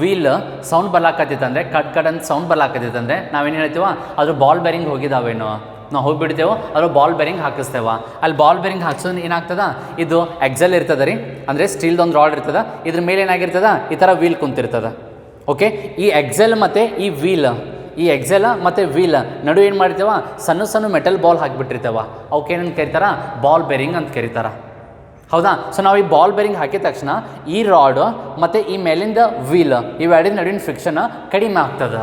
ವೀಲ್ ಸೌಂಡ್ ಬರ್ಲಾಕತ್ತಿತ್ತಂದರೆ, ಕಟ್ ಅಂತ ಸೌಂಡ್ ಬರ್ಲಾಕತ್ತಿತ್ತಂದರೆ ನಾವೇನು ಹೇಳ್ತೀವ? ಅದ್ರ ಬಾಲ್ ಬೇರಿಂಗ್ ಹೋಗಿದ್ದಾವೇನೋ, ನಾವು ಹೋಗಿಬಿಡ್ತೇವೆ, ಅದ್ರ ಬಾಲ್ ಬೇರಿಂಗ್ ಹಾಕಿಸ್ತೇವೆ. ಅಲ್ಲಿ ಬಾಲ್ ಬೇರಿಂಗ್ ಹಾಕ್ಸೋದು ಏನಾಗ್ತದ? ಇದು ಎಕ್ಸೆಲ್ ಇರ್ತದೆ ರೀ, ಅಂದರೆ ಸ್ಟೀಲ್ದೊಂದು ರಾಡ್ ಇರ್ತದೆ, ಇದ್ರ ಮೇಲೆ ಏನಾಗಿರ್ತದ? ಈ ಥರ ವೀಲ್ ಕುಂತಿರ್ತದೆ. ಓಕೆ, ಈ ಎಕ್ಸೆಲ್ ಮತ್ತು ವೀಲ್ ನಡು ಏನು ಮಾಡಿರ್ತೇವೆ? ಸಣ್ಣ ಮೆಟಲ್ ಬಾಲ್ ಹಾಕಿಬಿಟ್ಟಿರ್ತೇವೆ. ಅವಕ್ಕೇನಂತ ಕರೀತಾರ? ಬಾಲ್ ಬೇರಿಂಗ್ ಅಂತ ಕರೀತಾರ. ಹೌದಾ? ಸೊ ನಾವು ಈ ಬಾಲ್ ಬೇರಿಂಗ್ ಹಾಕಿದ ತಕ್ಷಣ ಈ ರಾಡ್ ಮತ್ತು ಈ ಮೇಲಿಂದ ವೀಲ್ ಇವೆರಡಿನ ನಡುವಿನ ಫ್ರಿಕ್ಷನ್ ಕಡಿಮೆ ಆಗ್ತದೆ.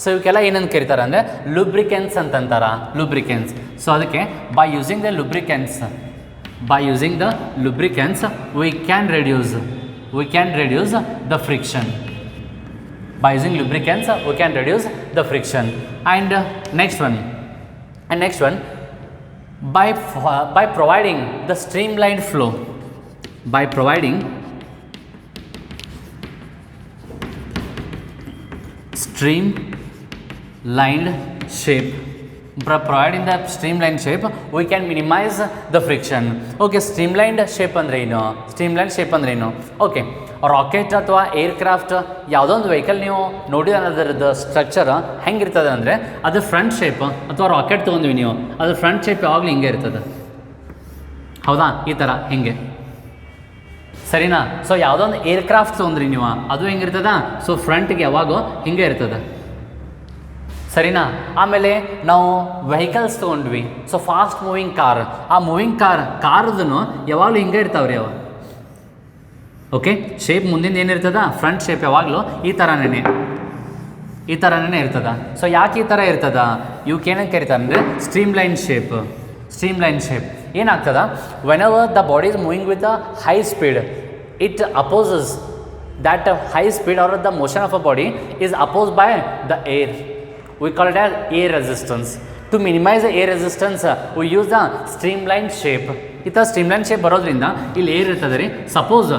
ಸೊ ಇವಕ್ಕೆಲ್ಲ ಏನಂತ ಕರೀತಾರೆ ಅಂದರೆ ಲುಬ್ರಿಕೆನ್ಸ್ ಅಂತಂತಾರ, ಲುಬ್ರಿಕೆನ್ಸ್. ಸೊ ಅದಕ್ಕೆ by using the lubricants we can reduce the friction. By using lubricants we can reduce the friction. And next one by providing the streamlined flow, by providing streamlined shape, providing the streamlined shape we can minimize the friction. Okay, streamlined shape ಅಂದ್ರೆ ಏನು? Okay, rocket ಅಥವಾ aircraft ಯಾವುದೋ ಒಂದು vehicle ನೀವು ನೋಡಿದ ಅದರದ್ದು structure ಹೆಂಗಿರ್ತದೆ ಅಂದರೆ, ಅದು ಫ್ರಂಟ್ ಶೇಪ್ ಅಥವಾ ರಾಕೆಟ್ ತೊಗೊಂಡ್ವಿ ನೀವು, ಅದು ಫ್ರಂಟ್ ಶೇಪ್ ಯಾವಾಗಲೂ ಹಿಂಗೆ ಇರ್ತದೆ. ಹೌದಾ? ಈ ಥರ ಹಿಂಗೆ, ಸರಿನಾ? ಸೊ ಯಾವುದೋ ಒಂದು ಏರ್ಕ್ರಾಫ್ಟ್ ತೊಗೊಂಡ್ರಿ ನೀವು, ಅದು ಹೆಂಗಿರ್ತದ? ಸೊ ಫ್ರಂಟ್ಗೆ ಯಾವಾಗೂ ಹಿಂಗೆ ಇರ್ತದೆ, ಸರಿನಾ? ಆಮೇಲೆ ನಾವು ವೆಹಿಕಲ್ಸ್ ತೊಗೊಂಡ್ವಿ, ಸೊ ಫಾಸ್ಟ್ ಮೂವಿಂಗ್ ಕಾರ್, ಆ ಮೂವಿಂಗ್ ಕಾರ್ದನ್ನು ಯಾವಾಗಲೂ ಹಿಂಗೆ ಇರ್ತಾವ್ರಿ ಅವ. ಓಕೆ, ಶೇಪ್ ಮುಂದಿಂದ ಏನಿರ್ತದ? ಫ್ರಂಟ್ ಶೇಪ್ ಯಾವಾಗಲೂ ಈ ಥರನೇ ಇರ್ತದ. ಸೊ ಯಾಕೆ ಈ ಥರ ಇರ್ತದ? ಇವಕ್ಕೇನಂತ ಕರೀತಾರೆ ಅಂದರೆ ಸ್ಟ್ರೀಮ್ಲೈನ್ ಶೇಪ್. ಏನಾಗ್ತದ? Whenever the body is moving with a high speed, it opposes that high speed or the motion of a body is opposed by the air. We call it as air resistance. To minimize the air resistance, we use the streamlined shape. It is streamlined shape ಬರೋದ್ರಿಂದ ಇಲ್ಲಿ air ಇರ್ತದೆ ರೀ. Suppose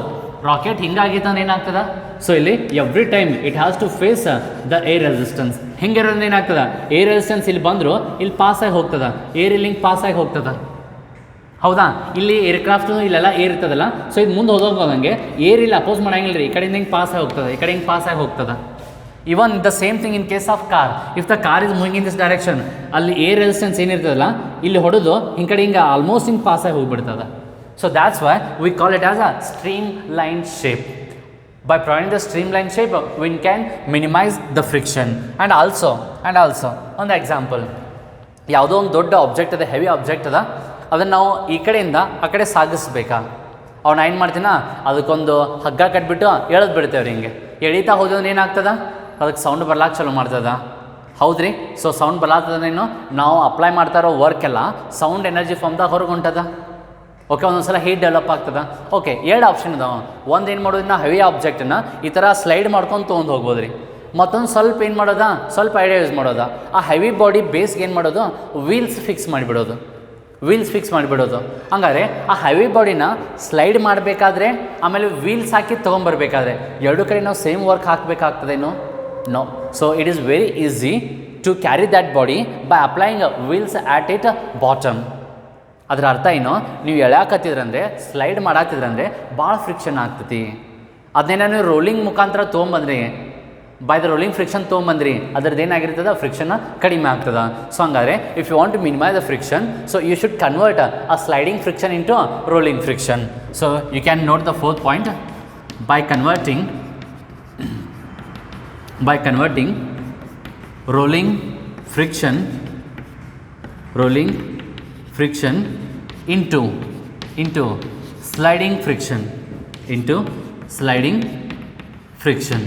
rocket ಹಿಂಗಾಗಿತ್ತಂದ್ರೆ ಏನಾಗ್ತದೆ? So ಇಲ್ಲಿ every time it has to face the air resistance. ಹಿಂಗಿರೋದ್ರಿಂದ ಏನಾಗ್ತದೆ? Air resistance ಇಲ್ಲಿ ಬಂದರೂ ಇಲ್ಲಿ ಪಾಸಾಗಿ ಹೋಗ್ತದೆ, ಏರ್ ಇಲ್ಲಿ ಪಾಸಾಗಿ ಹೋಗ್ತದೆ. ಹೌದಾ? ಇಲ್ಲಿ ಏರ್ಕ್ರಾಫ್ಟ್ ಇಲ್ಲೆಲ್ಲ ಏರ್ ಇರ್ತದಲ್ಲ, ಸೊ ಇದು ಮುಂದೆ ಹೋದಂಗೆ ಏರ್ ಇಲ್ಲಿ ಅಪೋಸ್ ಮಾಡಂಗಿಲ್ಲ ರೀ. ಈ ಕಡೆಯಿಂದ ಹಿಂಗೆ ಪಾಸಾಗಿ ಹೋಗ್ತದೆ, ಈ ಕಡೆ ಹಿಂಗೆ ಪಾಸಾಗಿ ಹೋಗ್ತದೆ. Even the same thing in case of car. If the car is moving in this direction, ಅಲ್ಲಿ ಏರ್ ರೆಸಿಸ್ಟೆನ್ಸ್ ಏನಿರ್ತದಲ್ಲ ಇಲ್ಲಿ ಹೊಡೆದು ಹಿಂಗೆ ಕಡೆ ಹಿಂಗೆ ಆಲ್ಮೋಸ್ಟ್ ಹಿಂಗೆ ಪಾಸಾಗಿ ಹೋಗ್ಬಿಡ್ತದೆ. So that's why we call it as a streamline shape. By providing the streamlined shape, we can minimize the friction. And also, on the example, ಯಾವುದೋ ಒಂದು ದೊಡ್ಡ ಆಬ್ಜೆಕ್ಟ್ ಅದ, ಹೆವಿ ಆಬ್ಜೆಕ್ಟ್ ಅದ, ಅದನ್ನು ನಾವು ಈ ಕಡೆಯಿಂದ ಆ ಕಡೆ ಸಾಗಿಸ್ಬೇಕಾ, ಅವ್ನು ಏನು ಮಾಡ್ತೀನ ಅದಕ್ಕೊಂದು ಹಗ್ಗ ಕಟ್ಬಿಟ್ಟು ಎಳೆದು ಬಿಡ್ತೇವೆ ರೀ. ಹಿಂಗೆ ಎಳಿತಾ ಹೋದ್ರೆ ಏನಾಗ್ತದ, ಅದಕ್ಕೆ ಸೌಂಡ್ ಬರ್ಲಾಕ್ಕೆ ಚಲೋ ಮಾಡ್ತದ. ಹೌದ್ರಿ. ಸೊ ಸೌಂಡ್ ಬರ್ಲಾತದೇನು, ನಾವು ಅಪ್ಲೈ ಮಾಡ್ತಾ ಇರೋ ವರ್ಕ್ ಎಲ್ಲ ಸೌಂಡ್ ಎನರ್ಜಿ ಫಾರ್ಮ್ದಾಗ ಹೊರಗೆ ಹೊಂಟದ. ಓಕೆ, ಒಂದೊಂದು ಸಲ ಹೀಟ್ ಡೆವಲಪ್ ಆಗ್ತದೆ. ಓಕೆ, ಎರಡು ಆಪ್ಷನ್ ಇದಾವೆ. ಒಂದು ಏನು ಮಾಡೋದು, ನಾವು ಹೆವಿ ಆಬ್ಜೆಕ್ಟನ್ನು ಈ ಥರ ಸ್ಲೈಡ್ ಮಾಡ್ಕೊಂಡು ತೊಗೊಂಡು ಹೋಗ್ಬೋದು ರೀ. ಮತ್ತೊಂದು ಸ್ವಲ್ಪ ಏನು ಮಾಡೋದಾ, ಸ್ವಲ್ಪ ಐಡಿಯಾ ಯೂಸ್ ಮಾಡೋದಾ, ಆ ಹೆವಿ ಬಾಡಿ ಬೇಸ್ಗೆ ಏನು ಮಾಡೋದು, ವೀಲ್ಸ್ ಫಿಕ್ಸ್ ಮಾಡಿಬಿಡೋದು. ಹಂಗಾದ್ರೆ ಆ ಹೆವಿ ಬಾಡಿನ ಸ್ಲೈಡ್ ಮಾಡಬೇಕಾದ್ರೆ ಆಮೇಲೆ ವೀಲ್ಸ್ ಹಾಕಿ ತೊಗೊಂಬರ್ಬೇಕಾದ್ರೆ ಎರಡು ಕಡೆ ನಾವು ಸೇಮ್ ವರ್ಕ್ ಹಾಕಬೇಕಾಗ್ತದೇನು? No. So it is very easy to carry that body by applying wheels at it bottom. ಅದರ ಅರ್ಥ ಏನು, ನೀವು ಎಳ್ಯಾಕತ್ತಿದ್ರಂದರೆ, ಸ್ಲೈಡ್ ಮಾಡಾತಿದ್ರಂದರೆ ಭಾಳ ಫ್ರಿಕ್ಷನ್ ಆಗ್ತೈತಿ. ಅದನ್ನೇನ ನೀವು ರೋಲಿಂಗ್ ಮುಖಾಂತರ ತೊಗೊಂಬಂದ್ರಿ, ಬೈ ದ ರೋಲಿಂಗ್ ಫ್ರಿಕ್ಷನ್ ತೊಗೊಂಬಂದ್ರಿ, ಅದ್ರದ್ದು ಏನಾಗಿರ್ತದೆ, ಫ್ರಿಕ್ಷನ್ ಕಡಿಮೆ ಆಗ್ತದೆ. ಸೊ ಹಂಗಾದ್ರೆ if you want to minimise the friction, so you should convert a sliding friction into rolling friction. So you can note the fourth point, by converting rolling friction into sliding friction.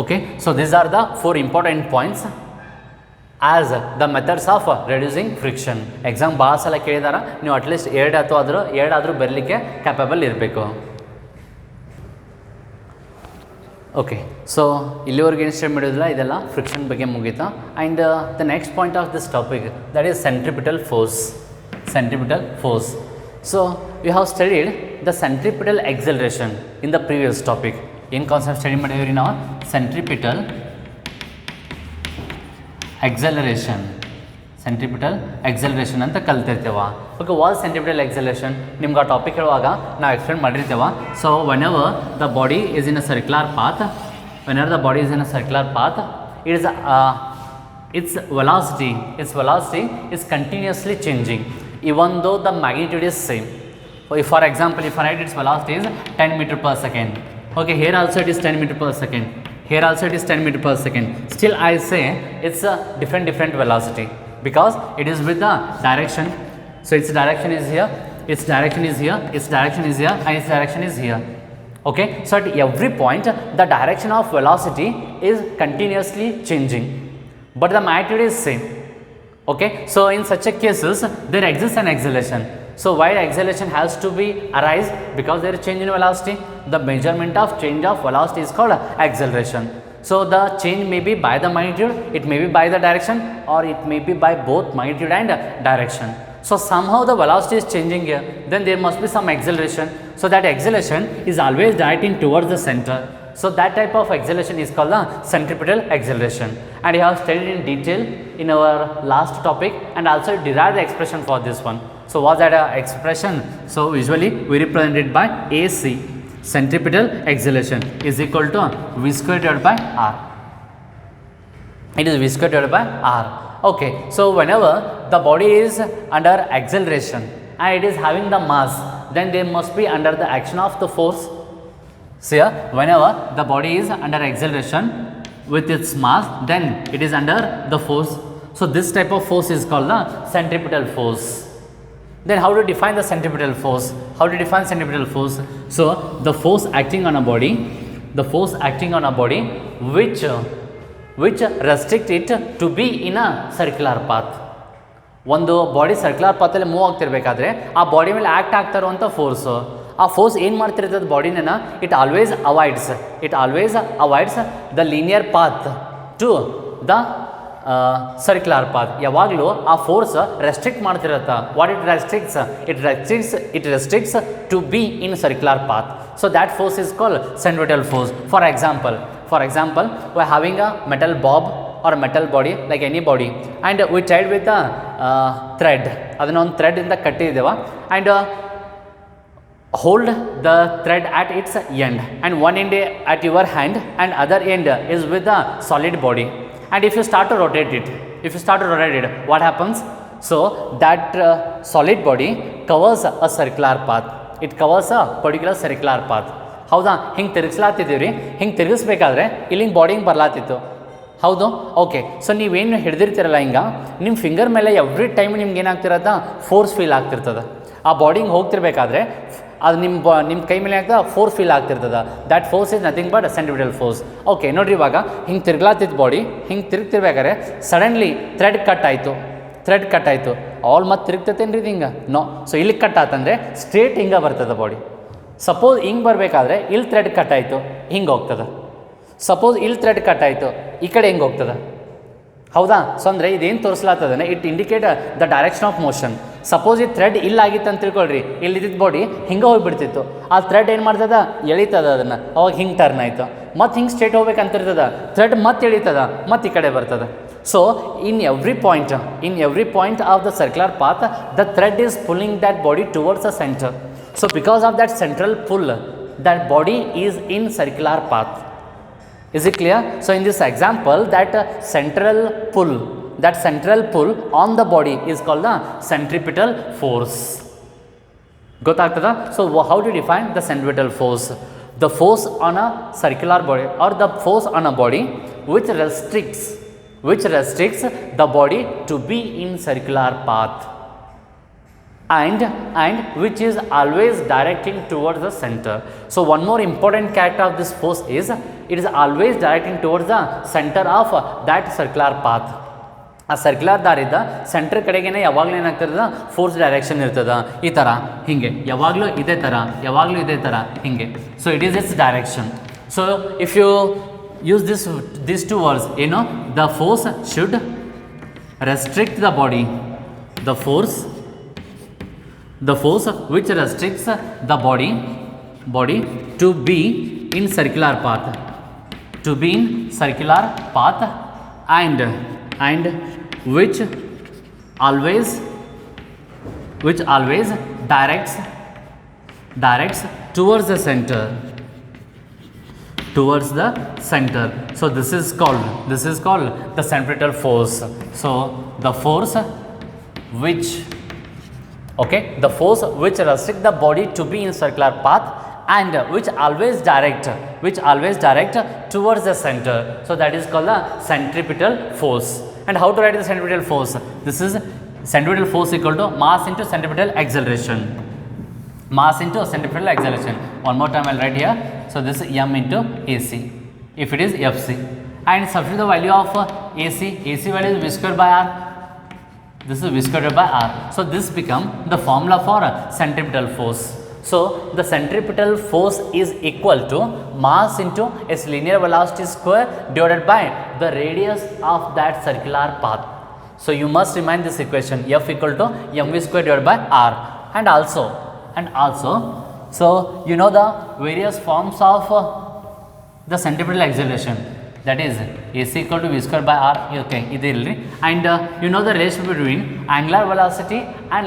Okay, so these are the 4 important points as the methods of reducing friction. Exam ಭಾಳ ಸಲ ಕೇಳಿದಾರ, ನೀವು at least ಎರಡಾದರೂ ಬರಲಿಕ್ಕೆ capable ಇರಬೇಕು. Okay, so ಇಲ್ಲಿವರೆಗೆ ಏನು study ಮಾಡಿದ್ರಲ್ಲ, ಇದೆಲ್ಲ friction ಬಗ್ಗೆ ಮುಗೀತಾ. And the next point of this topic, that is centripetal force. So you have studied the centripetal acceleration in the previous topic. ಏನು ಕಾನ್ಸೆಪ್ಟ್ ಸ್ಟಡಿ ಮಾಡಿದ್ರಿ ನಾವು? ಸೆಂಟ್ರಿಪಿಟಲ್ ಎಕ್ಸಲರೇಷನ್ ಅಂತ ಕಲ್ತಿರ್ತೇವ. ಓಕೆ, ವಾಟ್ ಸೆಂಟ್ರಿಪಿಟಲ್ ಎಕ್ಸಲರೇಷನ್ ನಿಮ್ಗೆ ಆ topic ಹೇಳುವಾಗ ನಾವು explain ಮಾಡಿರ್ತೇವೆ. So whenever the body is in a circular path, its velocity is continuously changing even though the magnitude is same. For example, if I write its velocity is 10 meter per second. Okay, here also it is 10 meter per second. Here also it is 10 meter per second. Still I say it's a different velocity because it is with the direction. So its direction is here, its direction is here, its direction is here, and its direction is here. Okay, so at every point the direction of velocity is continuously changing, but the magnitude is same. Okay, so in such a cases there exists an acceleration. So why acceleration has to be arise? Because there is change in velocity. The measurement of change of velocity is called acceleration. So the change may be by the magnitude, it may be by the direction, or it may be by both magnitude and direction. So somehow the velocity is changing here, then there must be some acceleration. So that acceleration is always directing towards the center. So that type of acceleration is called the centripetal acceleration, and you have studied in detail in our last topic, and also derived the expression for this one. So what's that expression? So usually we represent it by AC, centripetal acceleration is equal to V square divided by R. It is V square divided by R. Okay, so whenever the body is under acceleration and it is having the mass, then they must be under the action of the force. So here, whenever the body is under acceleration with its mass, then it is under the force. So this type of force is called the centripetal force. Then how to define the centripetal force? So the force acting on a body, which restrict it to be in a circular path. ಒಂದು body circular ಪಾತಲ್ಲಿ move ಆಗ್ತಿರ್ಬೇಕಾದ್ರೆ ಆ body ಮೇಲೆ act ಆಗ್ತಾ ಇರುವಂಥ force, ಆ force ಏನು ಮಾಡ್ತಿರ್ತದೆ ಬಾಡಿನ, it always avoids the linear path to the circular path. ಯಾವಾಗಲೂ ಆ ಫೋರ್ಸ್ ರೆಸ್ಟ್ರಿಕ್ಟ್ ಮಾಡ್ತಿರತ್ತ. What it restricts to be in circular path. So that force is called centripetal force. For example we are having a metal bob or a metal body like any body, and we tied with a thread. ಅದನ್ನ ಒಂದು thread ಇಂದ ಕಟ್ಟಿದ್ದೇವ, and hold the thread at its end, and one end at your hand and other end is with the solid body. And if you start to rotate it, what happens? So that solid body covers a circular path. It covers a particular circular path. ಹೌದಾ? ಹಿಂಗೆ ತಿರುಗಿಸ್ಲಾತಿದ್ದೀವಿ ರೀ, ಹಿಂಗೆ ತಿರುಗಿಸ್ಬೇಕಾದ್ರೆ ಇಲ್ಲಿ body ಹಿಂಗೆ ಬರ್ಲಾತಿತ್ತು. ಹೌದು. Okay, so ನೀವೇನು ಹಿಡ್ದಿರ್ತೀರಲ್ಲ ಹಿಂಗೆ ನಿಮ್ಮ ಫಿಂಗರ್ ಮೇಲೆ ಎವ್ರಿ ಟೈಮ್ ನಿಮ್ಗೆ ಏನಾಗ್ತಿರತ್ತ ಫೋರ್ಸ್ ಫೀಲ್ ಆಗ್ತಿರ್ತದೆ. ಆ ಬಾಡಿ ಹಿಂಗೆ ಹೋಗ್ತಿರ್ಬೇಕಾದ್ರೆ ಅದು ನಿಮ್ಮ ಕೈ ಮೇಲೆ ಆಗ್ತದೆ ಫೋರ್ಸ್ ಫೀಲ್ ಆಗ್ತಿರ್ತದೆ. That force is nothing but centripetal force. Okay ನೋಡಿರಿ, ಇವಾಗ ಹಿಂಗೆ ತಿರ್ಗ್ಲಾತಿತ್ತು ಬಾಡಿ, ಹಿಂಗೆ ತಿರ್ಗ್ತಿರ್ಬೇಕಾದ್ರೆ ಸಡನ್ಲಿ ಥ್ರೆಡ್ ಕಟ್ ಆಯಿತು ಆಲ್ ಮತ್ತೆ ತಿರುಗ್ತೈತೇನು ರೀ ಇದು ಹಿಂಗೆ? ನೋ. ಸೊ ಇಲ್ಲಿ ಕಟ್ ಆತಂದರೆ ಸ್ಟ್ರೇಟ್ ಹಿಂಗೆ ಬರ್ತದೆ ಬಾಡಿ. ಸಪೋಸ್ ಹಿಂಗೆ ಬರಬೇಕಾದ್ರೆ ಇಲ್ಲಿ ಥ್ರೆಡ್ ಕಟ್ ಆಯಿತು, ಹಿಂಗೆ ಹೋಗ್ತದೆ. ಸಪೋಸ್ ಇಲ್ಲಿ ಥ್ರೆಡ್ ಕಟ್ ಆಯಿತು, ಈ ಕಡೆ ಹಿಂಗೆ ಹೋಗ್ತದೆ. ಹೌದಾ? ಸೊ ಅಂದರೆ ಇದೇನು ತೋರಿಸ್ಲಾತದೆ, it indicate the direction of motion. Suppose ಈ ಥ್ರೆಡ್ ಇಲ್ಲಾಗಿತ್ತು ಅಂತ ತಿಳ್ಕೊಳ್ರಿ, ಇಲ್ಲಿದ್ದ ಬಾಡಿ ಹಿಂಗೆ ಹೋಗಿಬಿಡ್ತಿತ್ತು. ಆ ಥ್ರೆಡ್ ಏನು ಮಾಡ್ತದ, ಎಳಿತದ ಅದನ್ನು, ಅವಾಗ ಹಿಂಗೆ ಟರ್ನ್ ಆಯಿತು. ಮತ್ತು ಹಿಂಗೆ ಸ್ಟ್ರೇಟ್ ಹೋಗ್ಬೇಕಂತಿರ್ತದ, ಥ್ರೆಡ್ ಮತ್ತೆ ಎಳಿತದ, ಮತ್ತು ಈ ಕಡೆ ಬರ್ತದೆ. So in every point of the circular path, the thread is pulling that body towards the center. So because of that central pull, that body is in circular path. Is it clear? So in this example, that central pull on the body is called the centripetal force. Gottagtada? So how do you define the centripetal force? The force on a circular body, or the force on a body which restricts the body to be in circular path, and which is always directing towards the center. So one more important character of this force is it is always directing towards the center of that circular path. ಆ circular ದಾರಿದ centre ಕಡೆಗೇನೆ ಯಾವಾಗಲೂ ಏನಾಗ್ತಿರ್ತದ, force direction ಇರ್ತದ. ಈ ಥರ ಹಿಂಗೆ ಯಾವಾಗಲೂ ಇದೇ ಥರ ಹಿಂಗೆ. So it is its direction. So if you use these two words, the force should restrict the body. The force which restricts the body to be in circular path, and which always directs towards the center. So this is called the centripetal force. So the force which restrict the body to be in circular path, and which always direct towards the center. So that is called the centripetal force. And how to write the centripetal force? This is centripetal force equal to mass into centripetal acceleration. One more time I'll write here. So this is m into AC if it is Fc, and substitute the value of AC value is v square by r. This is v square by r. So this become the formula for centripetal force. So the centripetal force is equal to mass into its linear velocity square divided by the radius of that circular path. So you must remind this equation, F equal to mv square divided by r. And also so you know the various forms of the centripetal acceleration, that is AC equal to v square by r. Okay, and you know the ratio between angular velocity and